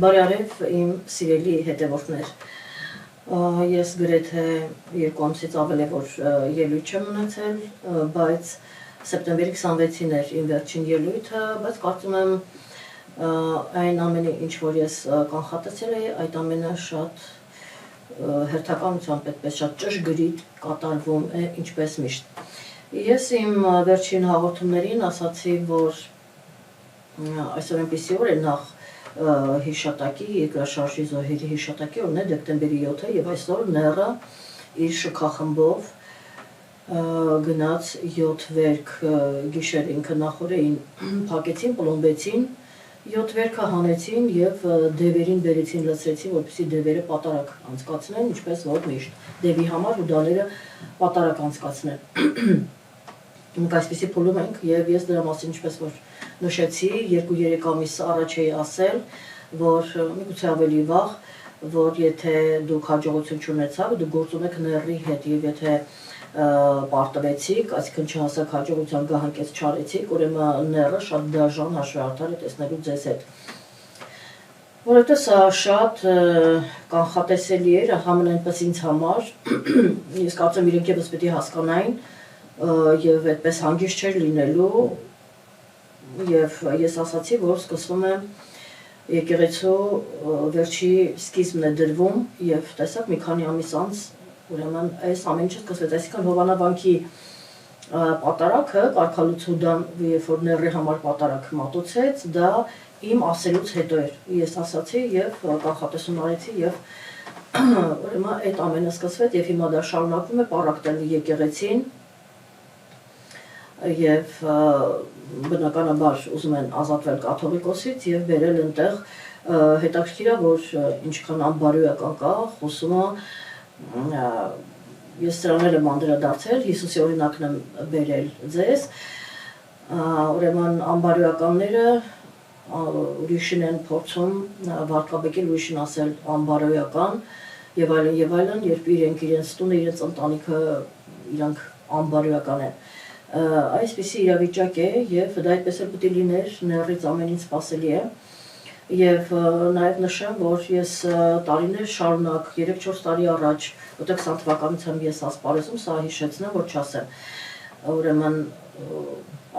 Բարյարև իմ սիրելի հետևորդներ, ես գրեթե 2 ամսից ավել է, որ ելույթ չեմ ունեցել, բայց սեպտեմբերի 26-ին էր իմ վերջին ելույթը, բայց կարծում եմ այն ամենը, ինչ որ ես կանխատեսել էի, այդ ամենը շատ հերթականությամբ այդպես շատ ճշգրիտ կատարվում է ինչպես միշտ։ Ես իմ վերջին հաղորդումներին ասացի, որ այսօր այնպիսի օր է նախ հիշատակի, երկրաշարժի զոհերի հիշատակի օրն է դեկտեմբերի 7-ը եւ այսօր Նեռը իր շքախմբով գնաց 7 վերք գիշեր ինքը նախորդին փակեցին, պլոմբեցին, 7 վերքը հանեցին եւ դևերին բերեցին, լցրեցին, որպեսզի դևերը պատարակ անցկացնեն, ինչպես որ միշտ դևի համար ու դաները պատարակ անցկացնեն։ Մենք այսպեսի փուլում ենք եւ ես դրա մասին ինչպես որ նշեցի 2-3 ամիս առաջ էի ասել, որ միգուցե ավելի վաղ, որ եթե դուք հաջողություն չունեցաք, դուք գործում եք Նեռի հետ եւ եթե պարտվեցիք, այսինքն չհասակ հաջողության գահանկեց չարեցիք, ուրեմն Նեռը շատ դաժան հաշվարկար է տեսնելու ձեզ հետ։ Որովհետեւ սա շատ կանխատեսելի էր, համենայնպես ինձ համար, ես կարծում իրենք եւս պետք է հասկանային եւ այդպես հանգիստ չէր լինելու եւ ես ասացի, որ սկսվում է եկեղեցու վերջի սկիզբն է դրվում եւ տեսակ մի քանի ամիս անց ուրեմն այս ամեն ինչը սկսվեց, այսինքն Հովանավանքի պատարակը կարգալուցուդան երբ որ Նեռի համար պատարակ մատուցեց, դա իմ ասելուց հետո էր։ Ես ասացի եւ կանխատեսում արեցի եւ ուրեմն այդ ամենը սկսվեց եւ հիմա դա շարունակվում է պարակտել եկեղեցին եւ բնականաբար ուզում են ազատվել կաթողիկոսից եւ վերել այնտեղ հետաքրքիր է որ ինչքան անբարոյական կա խոսումը ես սրանել եմ անդրադարձել Հիսուսի օրինակն եմ բերել ձեզ ուրեմն անբարոյականները ուրիշին են փորձում վարկաբեկել ուրիշին ասել անբարոյական եւ այլն երբ իրենց տունը իրենց ընտանիքը իրանք անբարոյական են այսպիսի իրավիճակ է եւ դա այդպես էլ պետք է լիներ Նեռից ամեն ինչ սպասելի է եւ նաեւ նշեմ որ ես տարիներ շարունակ 3-4 տարի առաջ որտեղ 20 թվականությամբ ես ասպարեզում սա հիշեցնեմ որ չասեմ ուրեմն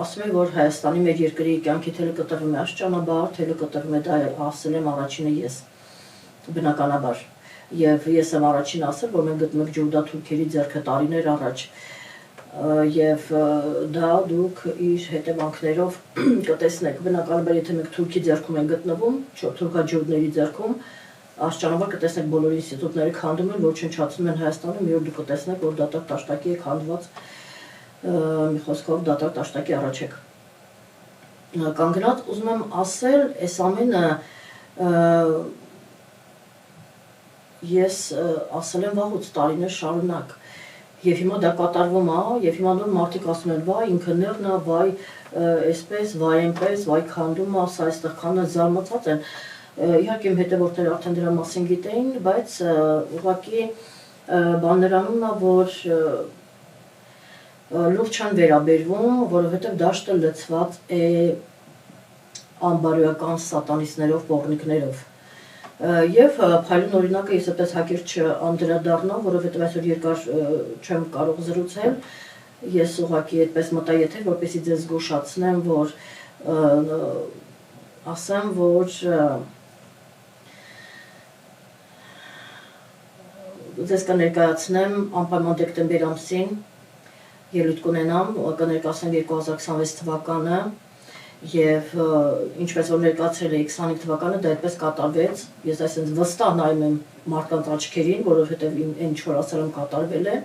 ասում եմ որ Հայաստանի մեր երկրի կյանքի թելը կտրվում է աշճանաբար թելը կտրվում է դա ասել եմ առաջինը ես բնականաբար եւ ես եմ առաջին ասել որ մենք գտնվում ենք ջուրդա թուրքերի ձեռքը տարիներ առաջ եւ դա դուք իր հետևանքներով կտեսնեք բնականաբար եթե մենք Թուրքի ձեռքում են գտնվում թուրքաջուրդների ձեռքում աշճանաբար կտեսնեք բոլոր ինստիտուտները քանդում են ոչնչացնում են Հայաստանը մի օր դուք կտեսնեք որ դատարկ տաշտակի է քանդված մի խոսքով դատարկ տաշտակի առաջ եք կանգնած ուզում եմ ասել այս ամենը ես ասել եմ վաղուց տարիներ շարունակ Եվ հիմա դա կատարվում է, եւ հիմա նոր մարդիկ ասում են, վայ, ինքը Նեռն է, վայ, այսպես, վայ, այնպես, վայ, քանդում է, սա այստեղ քանդը զարմացած են։ Իհարկե իմ հետևորդները արդեն դրա մասին գիտեին, բայց ուղղակի բան նրանում է, որ լուրջ չեն վերաբերվում, որովհետեւ դաշտը լցված է անբարոյական սատանիստներով, պոռնիկներով։ Եվ փայլուն օրինակը ես այդպես հակիրճ անդրադառնամ, որովհետև այսօր երկար չեմ կարող զրուցել, ես ուղղակի այդպես մտա եթե, որպեսզի ձեզ զգուշացնեմ, որ ասեմ, որ ձեզ կներկայացնեմ անպայման դեկտեմբեր ամսին ելույթ կունենամ, կներկայացնեմ 2026 թվականը Եվ ինչպես որ ներկայացրել էի 25 թվականը դա այդպես կատարվեց, ես այսինքն վստահ նայում եմ մարդկանց աչքերին, որովհետև ինչ որ ասել եմ կատարվել է,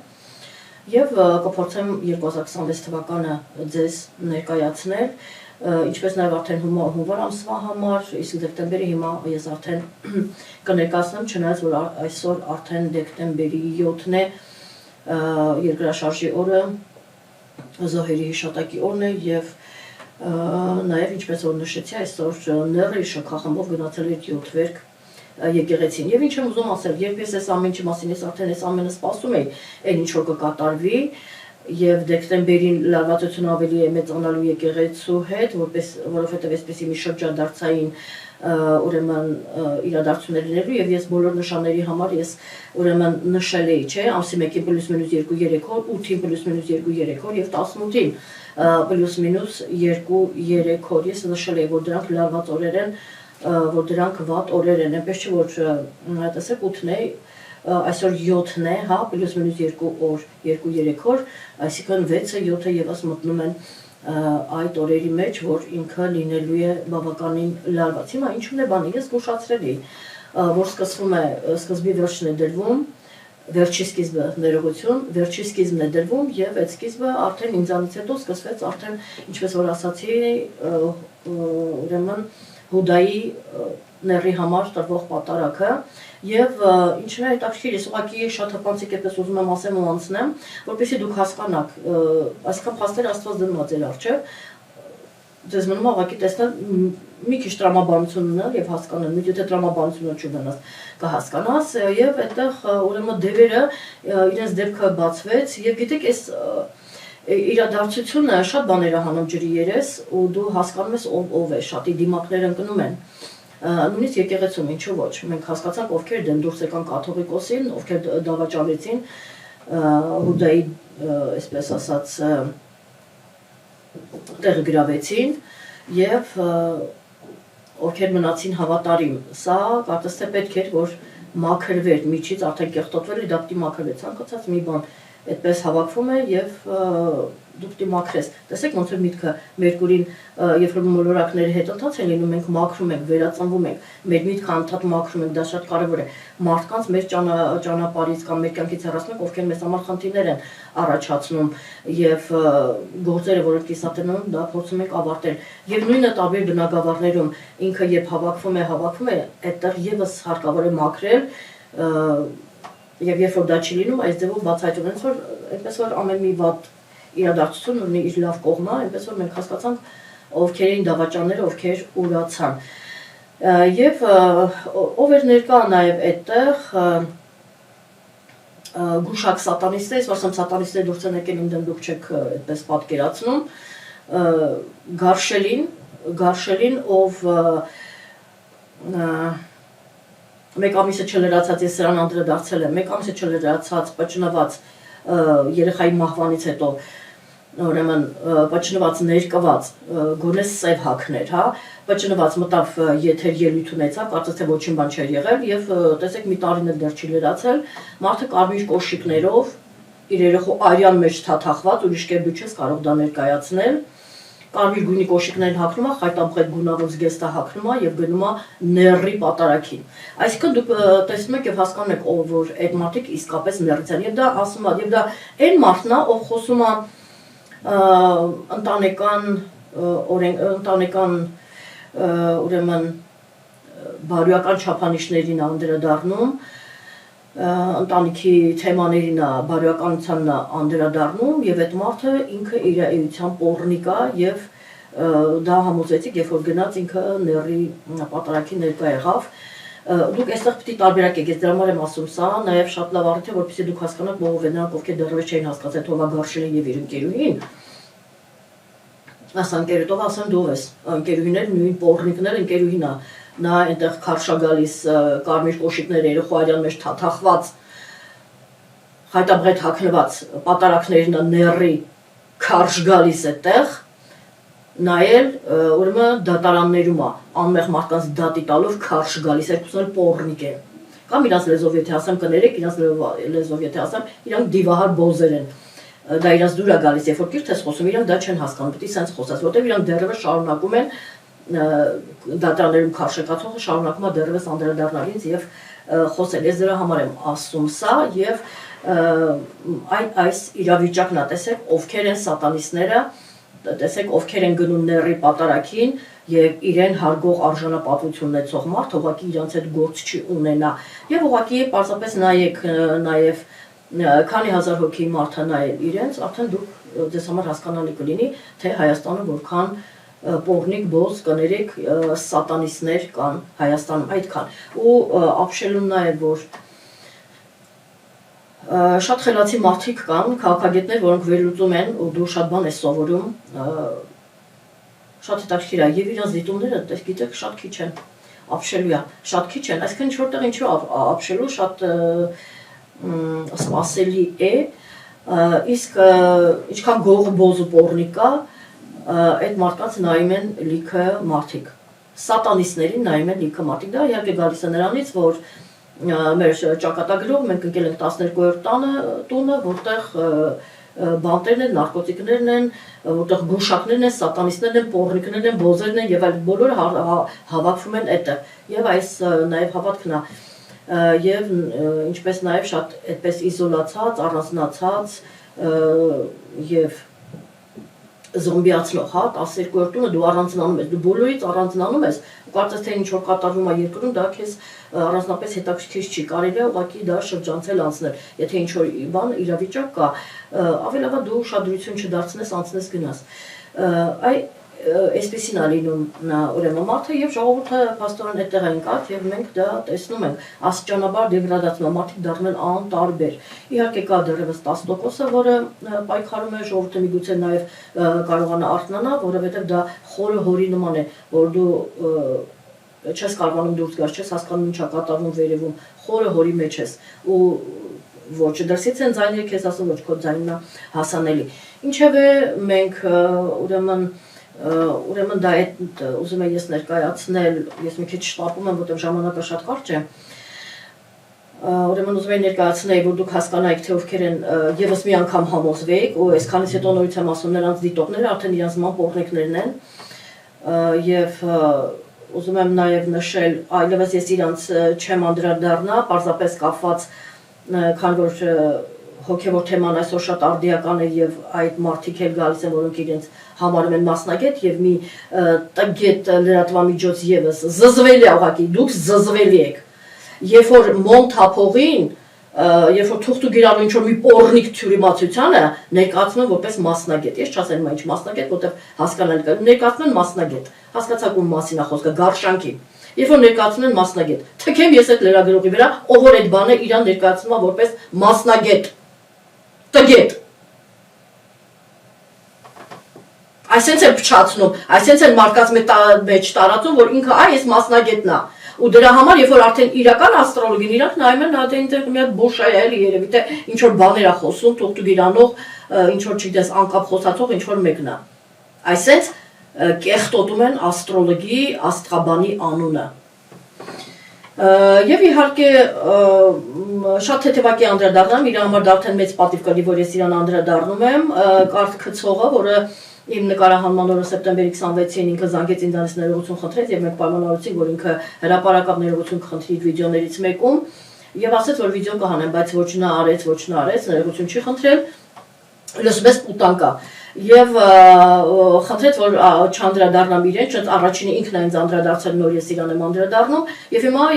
եւ կփորձեմ 2026 թվականը ձեզ ներկայացնել, ինչպես նաեւ արդեն հունվար ամսվա համար, իսկ դեկտեմբերի հիմա ես արդեն կներկայացնեմ, չնայած որ այսօր արդեն դեկտեմբերի 7-ն է, երկրաշարժի օրը, զոհերի հիշատակի օրն է եւ Նաև ինչպես որ նշեցի այսօր Նեռի շքախմբով գնացել էր 7 վերք եկեղեցին եւ ինչ եմ ուզում ասել երբ ես այս ամենի մասին ես արդեն այս ամենը սպասում էի այն ինչ որ կկատարվի եւ դեկտեմբերին լարվածությունը ավելի է մեծանալու եկեղեցու հետ որովհետեւ այսպեսի մի շրջադարձային ուրեմն իրադարձություններ լինելու եւ ես բոլոր նշանների համար ես ուրեմն նշել էի, չէ, ամսի 1-ին +- 2-3 օր, 8-ին +- 2-3 օր եւ 18-ին +- 2-3 օր ես նշել էի, որ դրանք լարված օրեր են, որ դրանք վատ օրեր են, այնպես չէ որ տեսեք 8-ն է, այսօր 7-ն է, հա, +- 2 օր, 2-3 օր, այսինքն 6-ը 7-ը եւս մտնում են այդ օրերի մեջ, որ ինքը լինելու է բավականին լարված։ Հիմա ինչու՞ն է բանը, ես զգուշացրել էի, որ սկսվում է, սկզբի վերջն է դրվում, վերջի սկիզբը ներողություն, վերջի սկիզբն է դրվում եւ այդ սկիզբը արդեն ինձանից հետո սկսվեց արդեն, ինչպես որ ասացի, ուրեմն Հուդայի ների համար տրվող պատարագը եւ ինչն է հետաքրքիր, ես ուղղակի շատ հպանցիկ էպես ուզում եմ ասեմ ու անցնեմ, որպեսզի դուք հասկանաք, այսքան փաստեր Աստված դնում է ձեր առջև, ձեզ մնում է ուղղակի տեսնել մի քիչ տրամաբանություն ունենալ եւ հասկանալ, եթե տրամաբանությունը չունենաս, կհասկանաս եւ այդտեղ ուրեմն դևերը իրենց դեպքը բացվեց եւ գիտեք, այս իրադարձությունը շատ բաներ է հանում ջրի երես ու դու հասկանում ես ով է, շատի դիմակներ ընկնում են։ Նույնիսկ եկեղեցում, ինչու ոչ, մենք հասկացանք ովքեր դեմ դուրս եկան կաթողիկոսին, ովքեր դավաճանեցին Հուդայի, այսպես ասած, տեղը գրավեցին եւ ովքեր մնացին հավատարիմ։ Սա կարծես թե պետք էր որ մաքրվեր միջից, արդեն կեղտոտվել է, դա պիտի մաքրվեր, ցանկացած մի բան այդպես հավաքվում է եւ դու պիտի մաքրես։ Տեսեք ոնց որ միտքը Մերկուրին, երբ որ մոլորակների հետ ընթաց են լինում, մենք մաքրում ենք, վերածնվում ենք, մեր միտքը անդադ մաքրում ենք, դա շատ կարեւոր է։ Մարդկանց մեր ճանապարհից կամ մեր կյանքից հեռացնում ենք, ովքեր մեզ համար խնդիրներ են առաջացնում եւ գործերը, որոնք կիսատնում, դա փորձում ենք ավարտել։ Եվ նույնը տարբեր բնակավարներում ինքը երբ հավաքվում է, այդտեղ եւս հարկավոր է մաքրել եւ երբ որ դա չի լինում, այս ձևով բացահայտում են, որ այնպես որ ամեն մի վատ իրադարձություն ունի իր լավ կողմը, այնպես որ մենք հասկացանք ովքեր էին դավաճանները, ովքեր ուրացան։ Եվ ով էր ներկա նաեւ այդտեղ գուշակ սատանիստներ, ես ասեմ սատանիստները դուրս են եկել, ինձ դուք չեք այդպես պատկերացնում, Գարշելին, ով մեկ ամիսը չլրացած, ես սրան անդրադարձել եմ, մեկ ամիսը չլրացած պճնված երեխայի մահվանից հետո, ուրեմն պճնված ներկված, գոնե սև հագներ, հա, պճնված մտավ եթեր ելույթ ունեցավ, կարծես թե ոչինչ բան չէր եղել եւ տեսեք մի տարին էլ դեռ չի լրացել, մարդը կարմիր կոշիկներով իր երեխու արյան մեջ թաթախված, ուրիշ կերպ չես կարող դա ներկայացնել, կարմիր գույնի կոշիկներ հագնում է, խայտաբղետ գունավոր զգեստը հագնում է եւ գնում է նեռի պատարագին։ Այսինքն դուք տեսնում եք եւ հասկանում եք որ այդ մարդիկ իսկապես նեռից են եւ դա ասում է եւ դա այն մարդն է, ով խոսում է ընտանեկան ուրեմն բարոյական չափանիշներին անդրադառնում, ընտանիքի թեմաներին բարոյականությանն անդրադառնում եւ այդ մարդը ինքը իր էության պոռնիկ է եւ դա համոզեցիք, երբ որ գնաց ինքը նեռի պատարագի ներկա եղավ։ Դուք այստեղ պիտի տարբերակեք, ես դրա համար եմ ասում սա, նաեւ շատ լավ առիթ է, որպեսզի դուք հասկանաք ով է նրանք, ովքեր դեռևս չէին հասկացել Թովա Գարշելին եւ իր ընկերուհին։ Ասա ընկերուհով ասեմ դու ես, ընկերուհիներ նույն պոռնիկներ, ընկերուհին է, նա այնտեղ քարշա գալիս կարմիր կոշիկներ երեխու արյան մեջ թաթախված, խայտաբղետ հագնված պատարակներն նեռի քարշ գալիս այդտեղ, նայել ուրեմն դատարաններում է, անմեղ մարդկանց դատի տալով քարշ գալիս, երկուսն էլ պոռնիկ են։ Կամ իրանց լեզվով եթե ասեմ կներեք, իրանց լեզվով եթե ասեմ, իրանք դիվահար բոզեր են։ Դա իրանց դուր է գալիս, երբ որ կիրթ ես խոսում, իրանք դա չեն հասկանում, պետք է սենց խոսես, որտեղ իրանք դեռևս շարունակում են դատարաններում քարշեկացողը շարունակում է դեռևս անդրադառնալ ինձ եւ խոսել։ Ես դրա համար եմ ասում սա եւ այս իրավիճակն է, տեսեք, ովքեր են սատանիստները, տեսեք, ովքեր են գնում նեռի պատարագին եւ իրեն հարգող արժանապատվություն ունեցող մարդ ուղղակի իրանց հետ գործ չի ունենա։ Եվ ուղղակի պարզապես նայեք նաեւ քանի հազար հոգի մարդ է նայել իրենց, արդեն դուք ձեզ համար հասկանալի կլինի, թե Հայաստանը որքան պոռնիկ բոզ կներեք սատանիստներ կան Հայաստանում այդքան։ Ու ապշելուն նա է, որ շատ խելացի մարդիկ կան, քաղաքագետներ, որոնք վերլուծում են ու դու շատ բան ես սովորում, շատ հետաքրքիր է եւ իրանց դիտումները, գիտեք, շատ քիչ են։ ապշելու է, շատ քիչ են, այսինքն ինչ-որտեղ ինչու ապշելու շատ սպասելի է, իսկ ինչքան գողը բոզու պոռնիկ կա, այդ մարդկանց նայում են լիքը մարդիկ, սատանիստներին նայում են լիքը մարդիկ, դա իհարկե գալիս է նրանից, որ մեր ճակատագրով մենք ընկել ենք 12-րդ տունը, որտեղ բանտերն են, նարկոտիկներն են, որտեղ գուշակներն են, սատանիստներն են, պոռնիկներն են, բոզերն են եւ այլ բոլորը հավաքվում են այդտեղ։ Եվ այս նաեւ հավատքն է եւ ինչպես նաեւ շատ այդպես իզոլացած, առանձնացած եւ զոմբիացնող, հա, 12-րդ տունը դու առանձնանում ես, դու բոլորից առանձնանում ես, ու կարծես թե ինչ որ կատարվում է երկրում, դա քեզ առանձնապես հետաքրքիր չի, կարելի է ուղղակի դա շրջանցել անցնել, եթե ինչ որ բան իրավիճակ կա, ավելի լավ է դու ուշադրություն չդարձնես, անցնես գնաս։ Այսպեսին է լինում ուրեմն մարդը եւ ժողովուրդը փաստորեն այդտեղ են կար եւ մենք դա տեսնում ենք աստիճանաբար դեգրադացնում, մարդիկ դառնում են անտարբեր։ Իհարկե կա դեռևս 10%-ը, որը պայքարում է, ժողովուրդը միգուցե նաեւ կարողանա արթնանալ, որովհետեւ դա խորը հորի նման է, որ դու չես կարողանում դուրս գաս, չես հասկանում ինչա կատարվում վերևում, խորը հորի մեջ ես ու ոչ դրսից են ձայները քեզ ասում, ոչ քո ձայնն է հասանելի։ Ինչևէ մենք ուրեմն դա այդ ուզում եմ ես ներկայացնել, ես մի քիչ շտապում եմ, որտեղ ժամանակը շատ կարճ է։ Ուրեմն ուզում եմ ներկայացնել, որ դուք հասկանայիք, թե ովքեր են եւս մի անգամ համոզվեք, ու այսքանից հետո նորից եմ ասում, նրանց դիտողները արդեն իրենց նման պոռնիկներն են, եւ ուզում եմ նաեւ նշել, այլևս ես իրանց չեմ անդրադառնա, պարզապես կապված, քան որ հոգևոր թեման այսօր շատ արդիական է եւ այդ մարդիկ էլ գալիս են, որոնք իրենց համարում են մասնագետ եւ մի տգետ լրատվամիջոց եւս զզվելի է ուղղակի, դուք զզվելի եք։ Երբ որ մոնթափողին, երբ որ թուղթ ու գիրառու ինչ որ մի պոռնիկ թյուրիմացությանը ներկայացնում են որպես մասնագետ։ Ես չասեմ ինչ մասնագետ, որտեղ հասկանալ կա, ներկայացնում են մասնագետ։ Հասկացաք ում մասին է խոսքը, գարշանքի։ Երբ որ ներկայացնում են մասնագետ, թքեմ ես այդ լրագրողի վրա, ով որ այդ բանը իրան ներկայացնում է որպես մասնագետ։ Տգետ։ Այսենց են փչացնում, այսենց են մարդկանց մեջ տարածում, որ ինքը այս մասնագետն է։ Ու դրա համար, երբ որ արդեն իրական աստրոլոգին իրանք նայում են, հա դե ինտեղ մի հատ բոշ է էլի երևի թե ինչ որ բաներ է խոսում, թուղթ ու գիրանող, ինչ որ չգիտես անկապ խոսացող ինչ որ մեկն է։ Այսենց կեղտոտում են աստրոլոգի, աստղաբանի անունը։ Եվ իհարկե շատ թեթևակի անդրադառնամ, իր համար դա արդեն մեծ պատիվ կլի, որ ես իրան անդրադառնում եմ, Կարթ Քցողը, որը իմ նկարահանման օրը սեպտեմբերի 26-ին ինքը զանգեց ինձանից ներողություն խնդրեց եւ մենք պայմանավորեցինք, որ ինքը հրապարակավ ներողություն կխնդրի վիդեոներից մեկում եւ ասաց, որ վիդեո կհանեմ, բայց ոչ նա արեց, ներողություն չի խնդրել, լսվեց պուտանկա եւ խնդրեց, որ չանդրադառնամ իրեն, չնայած առաջինը ինքն է ինձ անդրադարձել, նոր ես իրան եմ անդրադառնում եւ հիմա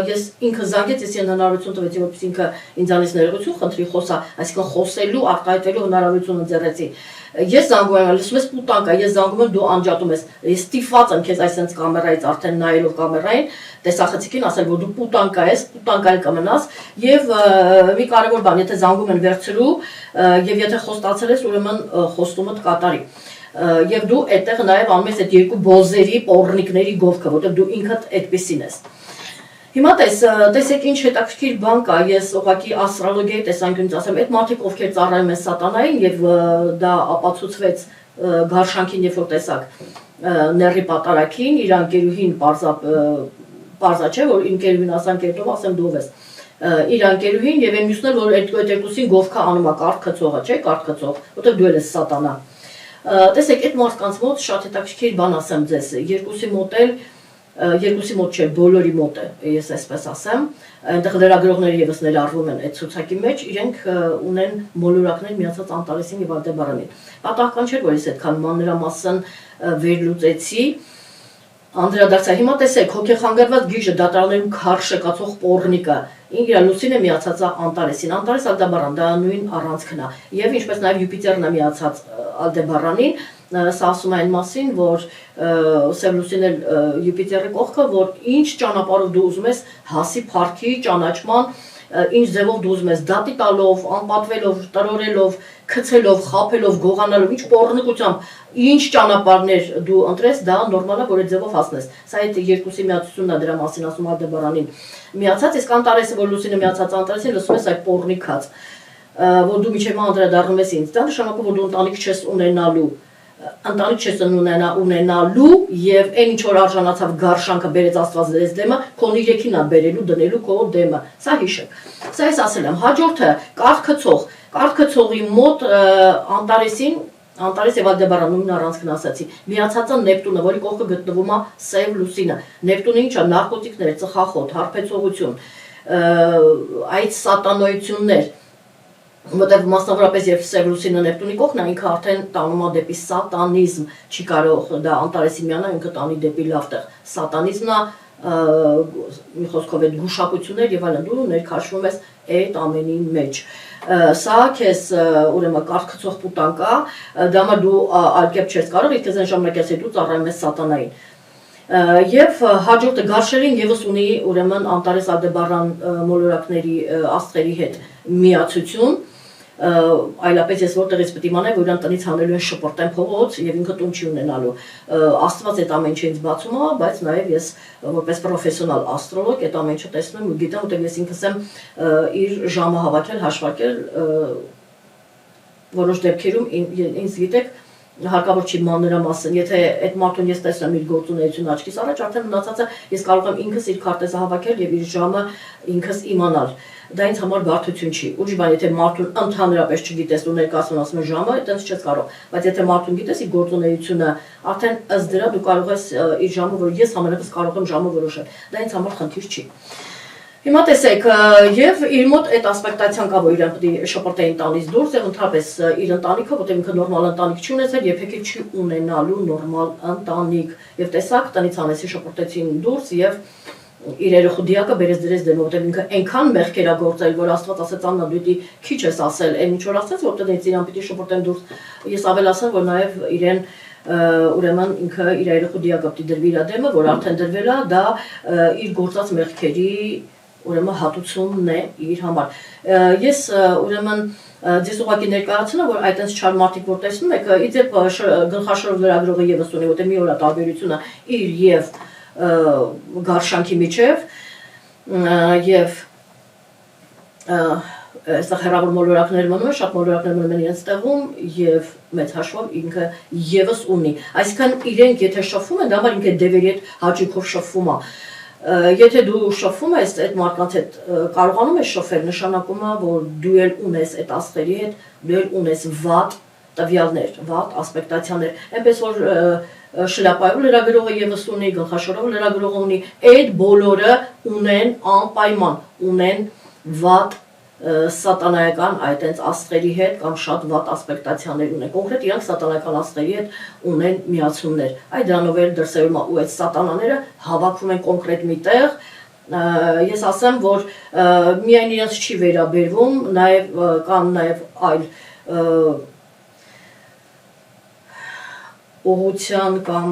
ես ինքը զանգեց, ես իրեն հնարավորություն տվեցի, որպեսզի ինքը ինձանից ներողություն խնդրի, խոսա, այսինքն խոսելու, արտահայտելու հնարավորություն ընձեռեցի։ Ես զանգում եմ, լսում ես պուտանկա, ես զանգում եմ, դու անջատում ես, ես ստիպված եմ քեզ այսենց կամերայից արդեն նայելով կամերային, տեսախցիկին ասել, որ դու պուտանկա ես, պուտանկա կմնաս եւ մի կարևոր բան, եթե զանգում են վերցրու եւ եթե խոստացել ես, ուրեմն խոստումդ կատարի։ Եվ դու այդտեղ նաեւ անում ես այդ երկու բոզերի, պոռնիկների գովքը, որտեղ դու ինքդ այդպեսին ես։ Հիմա տեսեք ինչ հետաքրքիր բան կա, ես ուղղակի աստրոլոգիայի տեսանկյունից ասեմ, այդ մարդիկ ովքեր ծառայում են սատանային եւ դա ապացուցվեց գարշանքին, երբ որ տեսակ նեռի պատարակին, իր անկերուհին պարզա չէ, որ իմ կերուհին ասան կերտով ասեմ դու ես։ Իր անկերուհին եւ այն մյուսն էլ որ այդ երկուսին գովքա անում է Կարթ Քցողը, չէ, Կարթ Քցող, որտեղ դու ես սատանա։ Տեսեք, այդ մարդկանց մոտ շատ հետաքրքիր բան ասեմ ձեզ, երկուսի մոտ չէ, բոլորի մոտ է, ես այսպես ասեմ, այնտեղ լրագրողները եւս ներառվում են այդ ցուցակի մեջ, իրենք ունեն մոլորակներ միացած Անտարեսին եւ Ալդեբարանին։ Պատահական չէ, որ ես այդքան մանրամասն վերլուծեցի, անդրադարձա։ Հիմա տեսեք, հոգեխանգարված գիժը դատարաններում քարշ եկածող պոռնիկը, ինքը Լուսինը միացած է Անտարեսին, Անտարես Ալդեբարան, դա նույն առանցքն է, եւ ինչպես նաեւ Յուպիտերն է միացած Ալդեբարանին, սա ասում է այն մասին, որ Սև Լուսին Յուպիտերի կողքը, որ ինչ ճանապարհով դու ուզում ես հասի փառքի, ճանաչման ինչ ձևով դու ուզում ես, դատի տալով, անպատվելով, տրորելով, քցելով, խաբելով, գողանալով, ինչ պոռնկությամբ, ինչ ճանապարհներ դու ընտրես, դա նորմալ է, որ այդ ձևով հասնես։ Սա այդ երկուսի միացությունն է, դրա մասին ասում Ալդեբարանին միացած, իսկ Անտարեսը, որ Լուսինը միացած Անտարեսին, լսում ես այդ պոռնիկած, որ դու միջև անդրադառնում ես ինձ, դա նշանակում որ դու ընտանիք չես ունենալու, ընտանիք չես ունենալու եւ այն ինչ որ արժանացավ գարշանքը բերեց Աստված դες դեմը, քո իրեքին է բերելու դնելու քո դեմը։ Սա հիշեք։ Սա ես ասել եմ, հաջորդը կարգքցողի մոտ Անտարեսին Անտարես եւ Ալդեբարան նույն առանցքն ասացի։ Միացած է Նեպտունը, որի կողքը գտնվում է Սև Լուսինը։ Նեպտունը ինչ է, նարկոտիկներ, ծխախոտ, հարբեցողություն, այդ սատանոյություններ, որտեղ մասնավորապես եւ Սև Լուսինը Նեպտունի կողքն է, ինքը արդեն տանում է դեպի սատանիզմ, չի կարող դա Անտարեսի միանա, ինքը տանի դեպի լավ տեղ։ Սատանիզմն է, մի խոսքով այդ գուշակություններ եւ այլն, դու ներքաշվում ես այդ ամենի մեջ։ Սա քեզ ուրեմն կարգծող պուտան կա, դա մը դու այլ կերպ չես կարող, իսկ այն ժամանակից հետո ծառայում ես սատանային։ Եվ հաջորդը գարշերին եւս ունի ուրեմն Անտարես Ալդեբարան մոլորակների աստղերի հետ միացություն, այլապես ես որտեղից պետք է իմանայի, որ իրան տնից հանելու են շպրտեն փողոց եւ ինքը տուն չի ունենալու։ Աստված այդ ամեն ինչը ինձ բացում է, բայց նաեւ ես որպես պրոֆեսիոնալ աստրոլոգ այդ ամեն ինչը տեսնում եմ ու գիտեմ, որտեղ ես ինքս եմ իր ժամը հավաքել, հաշվարկել որոշ դեպքերում ինձ գիտեք հարկավոր չի մանրամասն, եթե այդ մարդուն ես տեսնեմ իր գործունեությունը աչքիս առաջ, արդեն մնացածը ես կարող եմ ինքս իր քարտեզը հավաքել եւ իր ժամը ինքս իմանալ։ Դա ինձ համար բարդություն չի։ Ուրիշ բան, եթե մարդուն ընդհանրապես չգիտես ու ներկայացնում ասում ես ժամը, այդպես չես կարող։ Բայց եթե մարդուն գիտես իր գործունեությունը, արդեն ըստ դրա դու կարող ես իր ժամը, որ ես համենայնպես կարող եմ ժամը որոշել։ Դա ինձ համար խնդիր չի։ Հիմա տեսեք, եւ իր մոտ այդ ասպեկտացիան կա, որ իրեն պետք է շփոթեին տանից դուրս, եւ ընդհանրապես իր ընտանիքը, որտեղ ինքը նորմալ ընտանիք չի ունեցել, երբեք չի ունենալու նորմալ ընտանիք։ Եվ տեսակ տնից անեսի շփոթեցին դուրս եւ իր երեխու դիակը բերեց դրեց դեմ, որտեղ ինքը այնքան մեղքեր է գործել, որ Աստված ասեց Աննա դու դի քիչ ես ասել, այն ինչ որ ասեց, որտեղ ինձ իրան պիտի շփոթեն դուրս։ Ես ավել ասեմ, որ նաեւ իրեն ուրեմն ինքը իր երեխու դիակը պիտի դրվի իր դեմը, որ արդեն դրվել է, դա իր գործած մեղքերի ուրեմն հատուցումն է իր համար։ Ես ուրեմն ձեզ ուղղակի ներկայացնում որ այդպես չար մարդիկ որ տեսնում եք, իդեպ գլխաշորով լրագրողը եւս ունի, որտեղ մի օր է տարբերությունը իր եւ գարշանքի միջև եւ այստեղ հեռավոր մոլորակներ մնում են, շատ մոլորակներ մնում են իրենց տեղում եւ մեծ հաշվով ինքը եւս ունի։ Այսինքն իրենք եթե շփվում են, դա համար ինքը դևերի հետ հաճույքով շփվում է։ Եթե դու շփվում ես այդ մարդկանց հետ, կարողանում ես շփվել, նշանակում է, որ դու էլ ունես այդ աստղերի հետ, դու էլ ունես վատ տվյալներ, վատ ասպեկտացիաներ, այնպես որ շլապայով լրագրողը եւս ունի, գլխաշորով լրագրողը ունի, այդ բոլորը ունեն անպայման, ունեն վատ սատանայական այդենց աստղերի հետ կամ շատ վատ ասպեկտացիաներ ունեն։ Կոնկրետ իրանք սատանայական աստղերի հետ ունեն միացումներ։ Այդ դրանով էլ դրսևորում է ու այդ սատանաները հավաքվում են կոնկրետ մի տեղ։ Ես ասեմ, որ միայն իրենց չի վերաբերվում, նաև կան նաև այլ ուղղության կամ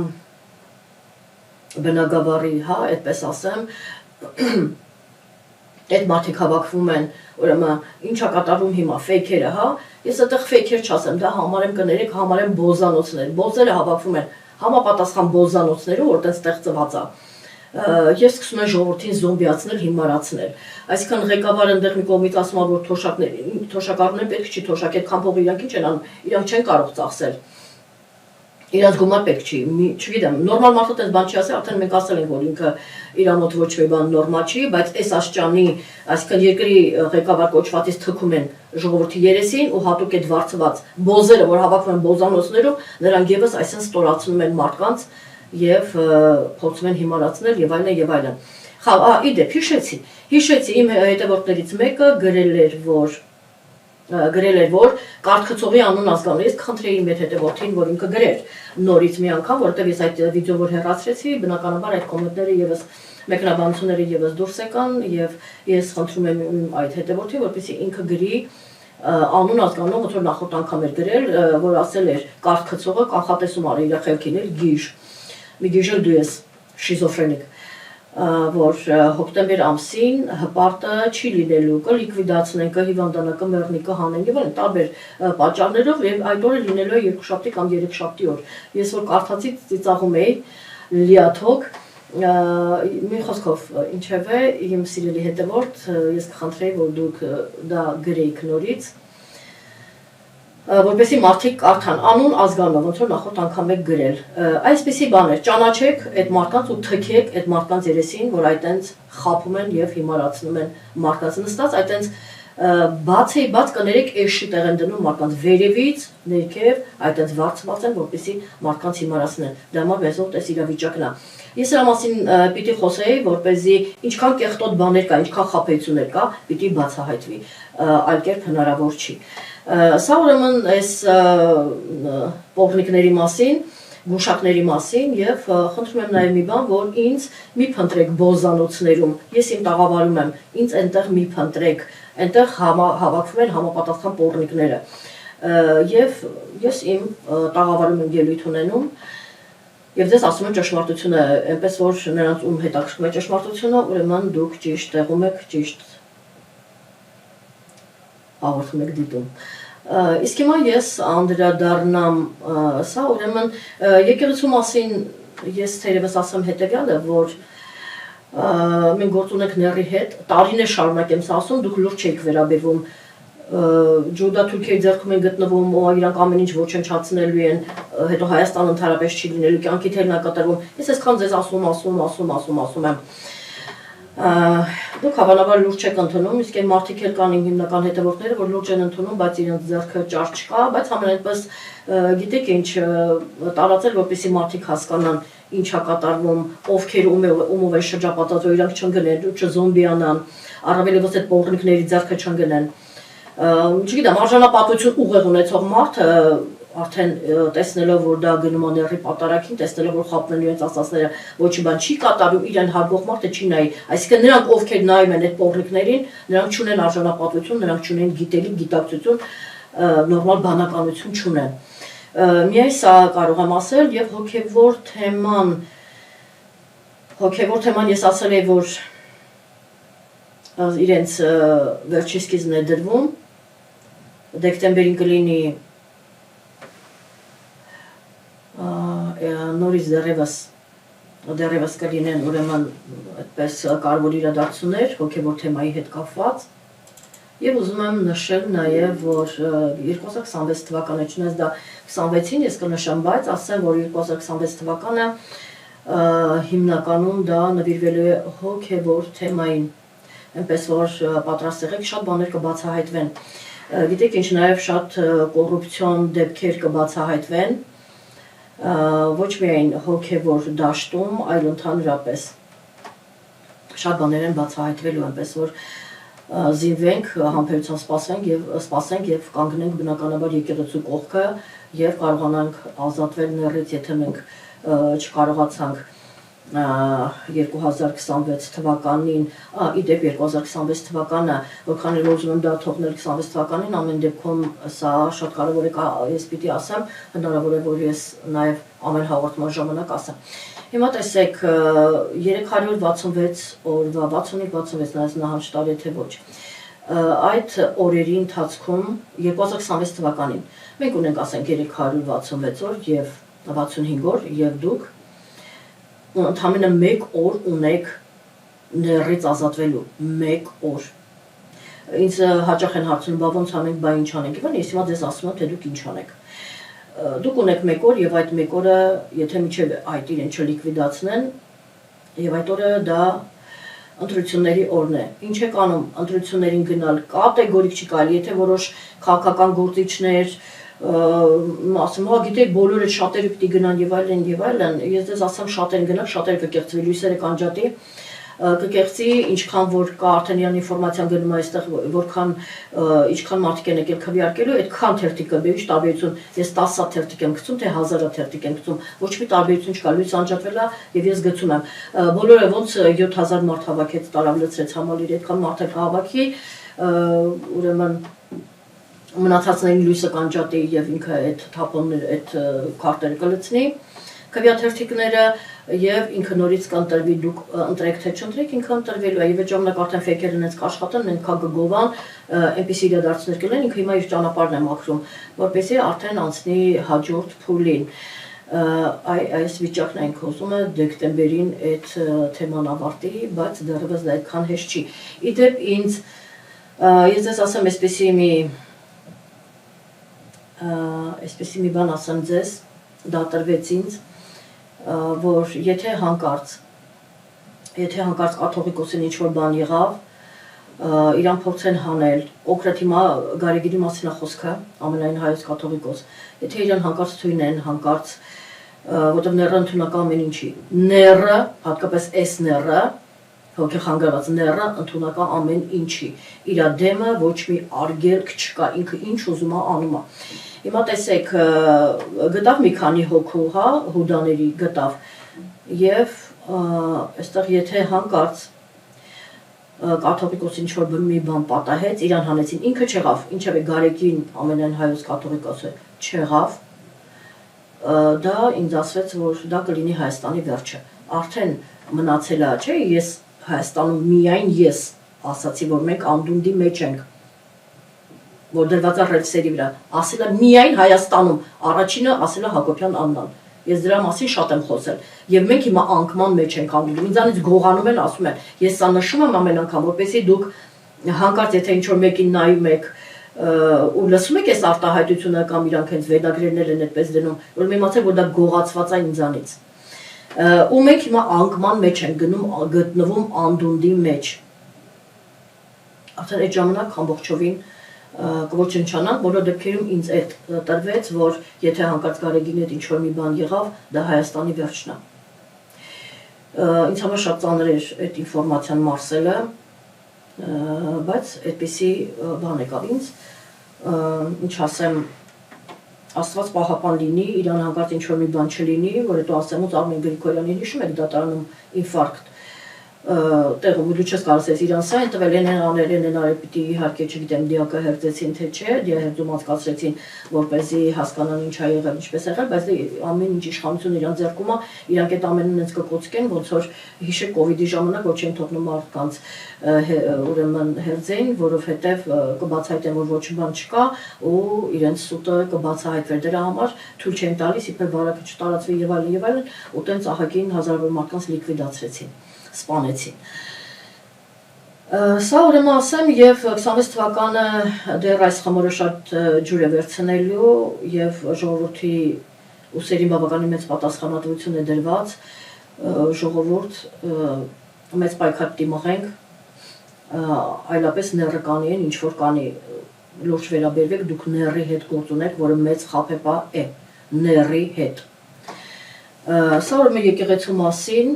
բնագավառի, հա, այդպես ասեմ, այդ մարդիկ հավաքվում են, ուրեմն ինչա կատարվում հիմա ֆեյքերը, հա, ես այդտեղ ֆեյքեր չասեմ, դա համարեմ կներեք, համարեմ բոզանոցներ, բոզերը հավաքվում են համապատասխան բոզանոցներով, որտեղ ստեղծված է։ Ես սկսում եմ ժողովրդին զոմբիացնել, հիմարացնել։ Այսինքն ղեկավարը ընդեղ մի կողմից ասում է, որ թոշակառուները պետք չի թոշակ, այդքան փող իրանք ինչ են անում, իրանք չեն կարող ծախսել։ Իրանց գումար պետք չի, չգիտեմ, նորմալ մարդը տես բան չի ասել, արդեն մենք ասել ենք, որ ինքը իր մոտ ոչ մի բան նորմալ չի, բայց այս աշճանի, այսինքն երկրի ղեկավար կոչվածից թքում են ժողովրդի երեսին ու հատուկ այդ վարձված բոզերը, որ հավաքվում են բոզանոցներում, նրանք եւս այսինքն ստորացնում են մարդկանց եւ փորձում են հիմարացնել եւ այլն եւ այլն։ Իդեպ հիշեցի իմ հետևորդներից մեկը գրել էր, որ կարգծողի անուն ազգանունի, ես կխնդրեի իմ հետևորդին, որ ինքը գրեր նորից մի անգամ, որովհետև ես այդ վիդեո որ հեռացրեցի, բնականաբար այդ կոմենտները եւս մեկնաբանությունները եւս դուրս եկան եւ ես խնդրում եմ այդ հետևորդին, որպեսզի ինքը գրի անուն ազգանուն, ոնց որ նախորդ անգամ էր գրել, որ ասել էր կարգծողը կանխատեսում արի իր խելքին էլ գիժ։ Մի գիժ էլ դու ես շիզոֆրենիկ։ որ հոկտեմբեր ամսին հպարտը չի լինելու, կլիկվիդացնեն, կհիվանդանա, կմեռնի, կհանեն եւ այլն տարբեր պատճառներով եւ այդ օրը լինելու է երկուշաբթի կամ երեքշաբթի օր։ Ես որ կարդացի ծիծաղում էի լիաթոք, մի խոսքով ինչևէ իմ սիրելի հետևորդ, ես կխնդրեի, որ դուք դա գրեիք նորից, որպեսզի մարդիկ կարդան անուն ազգանունով, ոնց որ նախորդ անգամ եք գրել։ Այսպիսի բաներ, ճանաչեք այդ մարդկանց ու թքեք այդ մարդկանց երեսին, որ այտենց խաբում են եւ հիմարացնում են մարդկանց նստած, այտենց բաց կներեք էշի տեղ են դնում մարդկանց վերևից, ներքև, այտենց վարձված են, որպեսզի մարդկանց հիմարացնեն։ Դա համար մեզ ո՞տ էս իրավիճակն է։ Ես սրա մասին պիտի խոսեի, որպեսզի ինչքան կեղտոտ բաներ կա, ինչքան խաբեություններ կա, պիտի բացահայտվի, այլ կերպ հնարավոր չի։ Սա ուրեմն այս պողնիկների մասին, գուշակների մասին եւ խնդրում եմ նաեւ մի բան, որ ինձ մի փնտրեք բոզանոցներում, ես իմ տաղավարում եմ, ինձ այնտեղ մի փնտրեք, այնտեղ հավաքվում են համապատասխան պողնիկները եւ ես իմ տաղավարում եմ ելույթ ունենում եւ ձեզ ասում եմ ճշմարտությունը, այնպես որ նրանց ում հետաքրքրում է ճշմարտությունը, ուրեմն դուք ճիշտ տեղում եք, ճիշտ հաղորդում եք դիտում։ Իսկ հիմա ես անդրադառնամ սա, ուրեմն եկեղեցու մասին ես թերևս ասեմ հետևյալը, որ մենք գործ ունենք ՆՌ-ի հետ, տարիներ շարունակ եմ սա ասում, դուք լուրջ չեք վերաբերվում, Ջուդա Թուրքիայի ձեռքում են գտնվում, իրանք ամեն ինչ ոչնչացնելու են, հետո Հայաստան ընդհանրապես չի լինելու, կյանքի թելն է կատարվում, ես այսքան ձեզ ասում եմ։ Դուք հավանաբար լուրջ չեք ընդունում, իսկ այն մարդիկ էլ կան իմ հիմնական հետևորդները, որ լուրջ են ընդունում, բայց իրենց ձեռքը ճար չկա, բայց ամենայնպես գիտեք ինչ տարածել, որպեսզի մարդիկ հասկանան ինչ է կատարվում, ովքեր ումով են շրջապատած, որ իրանք չընկնեն, չզոմբիանան, առավել ևս այդ պողնիկների ձեռքը չընկնեն։ Չգիտեմ, արժանապատվություն ուղեղ ունեցող մարդը արդեն տեսնելով, որ դա գնում է ՆՌ-ի պատարագին, տեսնելով, որ խաբում են իրենց ասածները, ոչի բան չի կատարում, իրեն հարգող մարդը չի նայի։ Այսինքն նրանք, ովքեր նայում են այդ պողնիկներին, նրանք չունեն արժանապատվություն, նրանք չունեն գիտելիք, գիտակցություն, նորմալ բանականություն չունեն։ Միայն սա կարող եմ ասել եւ հոգեվոր թեման ես ասել եմ, որ իրենց վերջի սկիզբն է դրվում, դեկտեմբերին կլինի նորից դեռևս կլինեն ուրեմն այդպես կարևոր իրադարձություններ հոգևոր թեմայի հետ կապված եւ ուզում եմ նշել նաեւ որ 2026 թվականը չնայած դա 26-ին ես կնշեմ, բայց ասեմ որ 2026 թվականը հիմնականում դա նվիրվելու է հոգևոր թեմային, այնպես որ պատրաստ եղեք, շատ բաներ կբացահայտվեն, գիտեք ինչ նաեւ շատ կոռուպցիոն դեպքեր կբացահայտվեն ոչ միայն հոգևոր դաշտում, այլ ընդհանրապես շատ բաներ են բացահայտվելու, այնպես որ զինվենք, համբերության սպասենք եւ կանգնենք բնականաբար եկեղեցու կողքը եւ կարողանանք ազատվել ՆՌ-ից, եթե մենք չկարողացանք 2026 թվականին, իդեպ 2026 թվականը, որքան էլ ուզում եմ դա թողնել 26 թվականին, ամեն դեպքում սա շատ կարևոր է, ես պիտի ասեմ, հնարավոր է, որ ես նաև ամեն հաղորդման ժամանակ ասեմ։ Հիմա տեսեք 366 օրվա, 65-66 նայած նահանջ տարի, թե ոչ։ Այդ օրերի ընթացքում 2026 թվականին մենք ունենք, ասենք 366 օր եւ 65 օր եւ դուք ընդամենը 1 օր ունեք ՆՌ-ից ազատվելու, 1 օր։ Ինձ հաճախ են հարցնում, բա ոնց անենք, բա ինչ անենք, եւ ես հիմա ձեզ ասում եմ, թե դուք ինչ անեք։ Դուք ունեք 1 օր եւ այդ 1 օրը, եթե միջև այդ իրեն չլիկվիդացնեն, եւ այդ օրը դա ընտրությունների օրն է։ Ինչ եք անում ընտրություններին գնալ, կատեգորիկ չի կարելի, եթե որոշ քաղաքական գործիչներ ասում, հա գիտեք, բոլորը շատերը պիտի գնան եւ այլն, ես ձեզ ասեմ շատերն գնան, շատերը կկեղծվի, լույսերը կանջատի, կկեղծի, ինչքան որ կա արդեն իրան ինֆորմացիան գնում է այստեղ, որքան ինչքան մարդիկ են եկել քվեարկելու, այդքան թերթիկ կբերի, ինչ տարբերություն, ես 10 թերթիկ եմ գցում, թե 1000 թերթիկ եմ գցում, ոչ մի տարբերություն չկա, լույս անջատվել է եւ ես գցում եմ։ Բոլորը ոնց 7000 մարդ հավաքեց, տարավ լցրեց համալիր, այդքան մարդ էլ հավաքի, ուրեմն մնացածներին լույսը կանջատի եւ ինքը այդ թափոնները, այդ քարտերը կլցնի, քվեաթերթիկները եւ ինքը նորից կանտրվի դուք ընտրեք թե չընտրեք ինքը ընտրվելու է եւ այդ ժամանակ արդեն ֆեյքերը նենց կաշխատեն նենց կգովան այնպիսի իրադարձություններ կլինեն ինքը հիմա իր ճանապարհն է մաքրում որպեսզի արդեն անցնի հաջորդ փուլին այս վիճակն այն կոզում է դեկտեմբերին այդ թեման ավարտի բայց դեռևս դա այդքան հեշտ չի իդեպ ինձ ես ձեզ ասեմ այսպեսի մի բան ասեմ ձեզ դա տրվեց ինձ որ եթե հանկարծ կաթողիկոսին ինչ-որ բան եղավ իրան փորձեն հանել կոնկրետ հիմա Գարեգինի մասին է խոսքը ամենայն հայոց կաթողիկոս եթե իրան հանկարծ թույնեն հանկարծ որտեղ ները ընդունական ամեն ինչի ները հատկապես այս ները հոգեխանգարված ները ընդունական ամեն ինչի իր դեմը ոչ մի արգելք չկա ինքը ինչ ուզում է անում է Հիմա տեսեք, գտավ մի քանի հոգու, հա, հուդաների գտավ եւ այստեղ եթե հանկարծ կաթողիկոսին ինչ-որ մի բան պատահեց, իրան հանեցին, ինքը չեղավ, ինչեւ է Գարեգին ամենայն հայոց կաթողիկոսը չեղավ, դա ինձ ասվեց, որ դա կլինի Հայաստանի վերջը, արդեն մնացել է, չէ, ես Հայաստանում միայն ես ասացի, որ մենք անդունդի մեջ ենք որ դրված է ռելսերի վրա, ասել է միայն Հայաստանում, առաջինը ասել է Հակոբյան Աննան, ես դրա մասին շատ եմ խոսել, եւ մենք հիմա անկման մեջ ենք անդունդում, ինձանից գողանում են, ասում են, ես սա նշում եմ ամեն անգամ, որպեսզի դուք հանկարծ եթե ինչ-որ մեկին նայում եք ու լսում եք այս արտահայտությունը կամ իրանք հենց վերնագրերներ են այդպես դնում, որ միմացեք, որ դա գողացված է ինձանից, ու մենք հիմա անկման մեջ ենք գտնվում անդունդի մեջ, արդեն այդ ժամանակ ամբողջովին կոչնչանանք, բոլոր դեպքերում ինձ այդ տրվեց, որ եթե հանկարծ Գարեգինի հետ ինչ-որ մի բան եղավ, դա Հայաստանի վերջն է։ Ինձ համար շատ ծանր էր այդ ինֆորմացիան մարսելը, բայց այդպիսի բան եկավ ինձ, ինչ ասեմ, Աստված պահապան լինի, իրան հանկարծ ինչ-որ մի բան չլինի, որ հետո ասեմ ոնց Արմեն Գրիգորյանին հիշում եք դատարանում ինֆարկտ տեղում ու դու չես կարծես իրան սա են տվել են անել պիտի իհարկե չգիտեմ դիակը հերձեցին թե չէ դիահերձում անցկացրեցին որպեսզի հասկանան ինչ ա եղել ինչպես եղել բայց ամեն ինչ իշխանություն իրան ձեռքում է իրանք այդ ամենը ինձ կկոծկեն ոնց որ հիշեք կովիդի ժամանակ որ չեն թողնում մարդկանց ուրեմն հերձեին որովհետև կբացահայտեն որ ոչ բան չկա ու իրենց սուտը կբացահայտվեր դրա համար թույլ չեն տալիս իբր բարակը չտարածվի եւ այլն ու տենց ահագին հազարավոր մարդկանց լիկվիդացրեցին սպանեցին Սա ուրեմն ասեմ եւ 26 թվականը դեռ այս խմորը շատ ջուր է վերցնելու եւ ժողովրդի ուսերին բավականին մեծ պատասխանատվություն է դրված ժողովուրդ մեծ պայքար դիմողենք այլապես ները կանի են ինչ որ կանի լուրջ վերաբերվեք դուք ների հետ գործ ունեք որը մեծ խաբեբա է ների հետ Սա ուրեմն եկեղեցու մասին